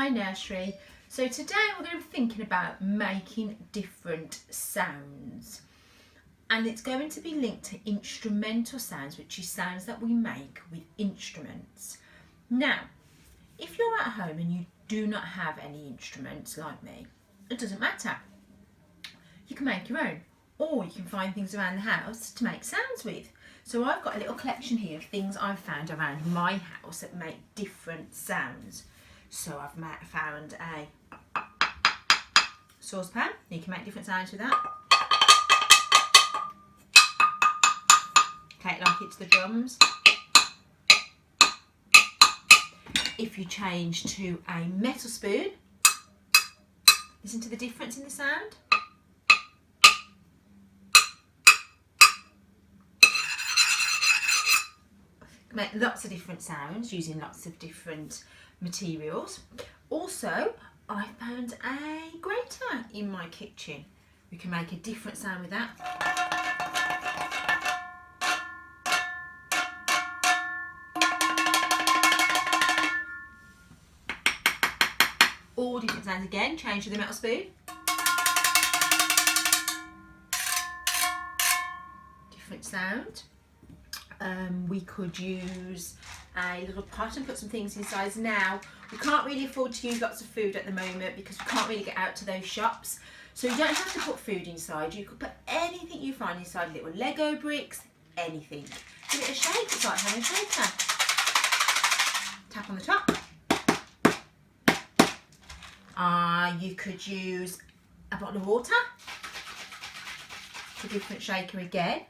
Hi Nursery. So today we're going to be thinking about making different sounds, and it's going to be linked to instrumental sounds, which is sounds that we make with instruments. Now, if you're at home and you do not have any instruments like me, it doesn't matter. You can make your own, or you can find things around the house to make sounds with. So I've got a little collection here of things I've found around my house that make different sounds. So I've found a saucepan. You can make different sounds with that. Okay, like it's the drums. If you change to a metal spoon, listen to the difference in the sound. Make lots of different sounds using lots of different materials. Also, I found a grater in my kitchen. We can make a different sound with that. All different sounds again. Change to the metal spoon. Different sound. We could use a little pot and put some things inside. Now, we can't really afford to use lots of food at the moment because we can't really get out to those shops. So you don't have to put food inside. You could put anything you find inside, little Lego bricks, anything. Give it a shake. It's like having a shaker. Tap on the top. You could use a bottle of water. It's a different shaker again.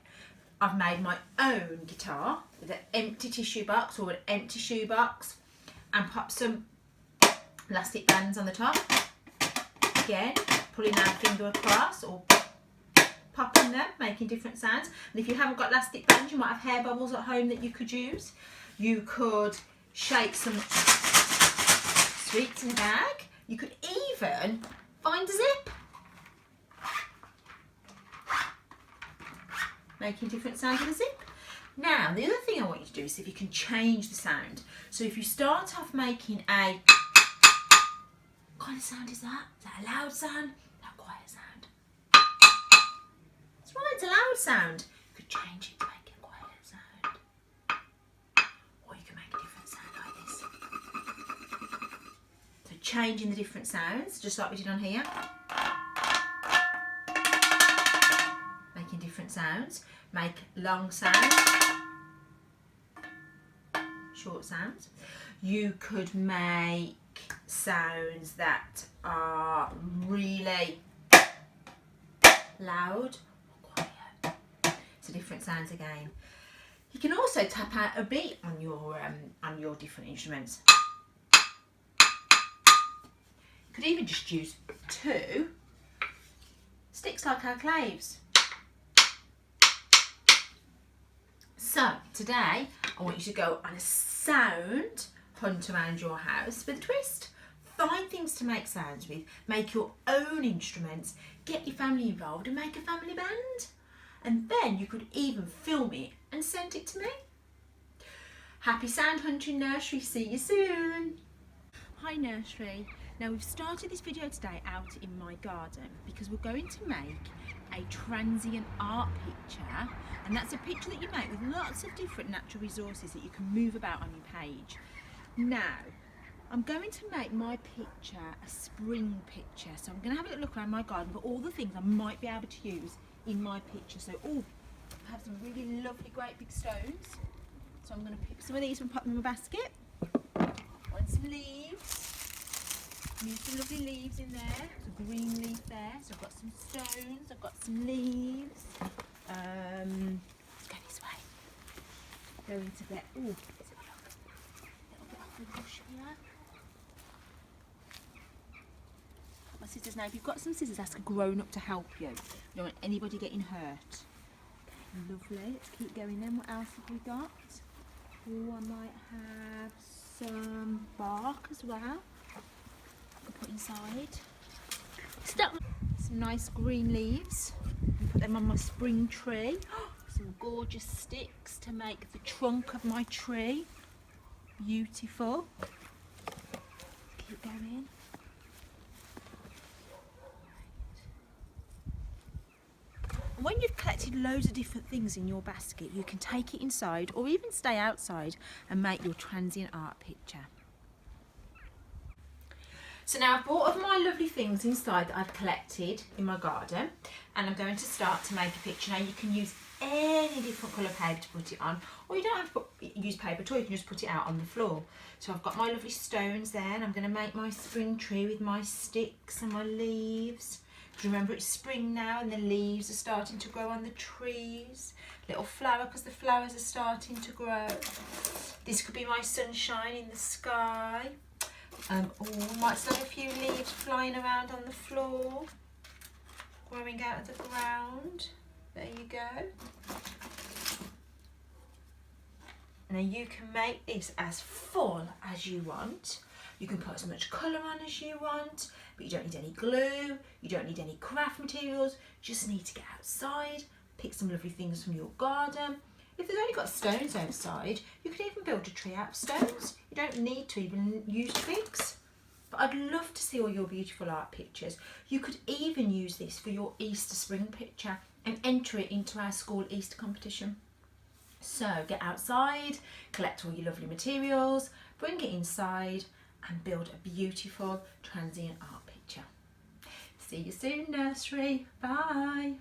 I've made my own guitar with an empty tissue box or an empty shoe box and pop some elastic bands on the top. Again, pulling our finger across or popping them, making different sounds. And if you haven't got elastic bands, you might have hair bubbles at home that you could use. You could shake some sweets in a bag. You could even find a zip. Making different sounds with a zip. Now, the other thing I want you to do is see if you can change the sound. So if you start off making a, what kind of sound is that? Is that a loud sound? Is that a quiet sound? That's right, it's a loud sound. You could change it to make it a quiet sound. Or you can make a different sound like this. So changing the different sounds, just like we did on here. Making different sounds. Make long sounds, short sounds. You could make sounds that are really loud or quiet. So different sounds again. You can also tap out a beat on your different instruments. You could even just use two sticks like our claves. So today I want you to go on a sound hunt around your house with a twist. Find things to make sounds with, make your own instruments, get your family involved and make a family band. And then you could even film it and send it to me. Happy sound hunting Nursery, see you soon. Hi Nursery. Now we've started this video today out in my garden because we're going to make a transient art picture, and that's a picture that you make with lots of different natural resources that you can move about on your page. Now, I'm going to make my picture a spring picture, so I'm going to have a little look around my garden for all the things I might be able to use in my picture. So, I have some really lovely great big stones, so I'm going to pick some of these and pop them in my basket. And some leaves. Use some lovely leaves in there. There's a green leaf there. So I've got some stones, I've got some leaves. Let's go this way. Go into there. Ooh, let's have a look. A little bit off the bush here. Got my scissors now. If you've got some scissors, ask a grown up to help you. You don't want anybody getting hurt. Okay, lovely. Let's keep going then. What else have we got? Oh, I might have some bark as well. Put inside. Some nice green leaves and put them on my spring tree. Some gorgeous sticks to make the trunk of my tree. Beautiful. keep going. And when you've collected loads of different things in your basket, you can take it inside or even stay outside and make your transient art picture. So now I've brought all my lovely things inside that I've collected in my garden, and I'm going to start to make a picture. Now you can use any different colour paper to put it on, or you don't have to use paper at all, you can just put it out on the floor. So I've got my lovely stones there, and I'm going to make my spring tree with my sticks and my leaves. Remember, it's spring now and the leaves are starting to grow on the trees. Little flower, because the flowers are starting to grow. This could be my sunshine in the sky. Might still have a few leaves flying around on the floor, growing out of the ground. There you go. Now you can make this as full as you want. You can put as much colour on as you want, but you don't need any glue, you don't need any craft materials, you just need to get outside, pick some lovely things from your garden. If they've only got stones outside, you could even build a tree out of stones. You don't need to even use twigs. But I'd love to see all your beautiful art pictures. You could even use this for your Easter spring picture and enter it into our school Easter competition. So get outside, collect all your lovely materials, bring it inside and build a beautiful transient art picture. See you soon, nursery. Bye.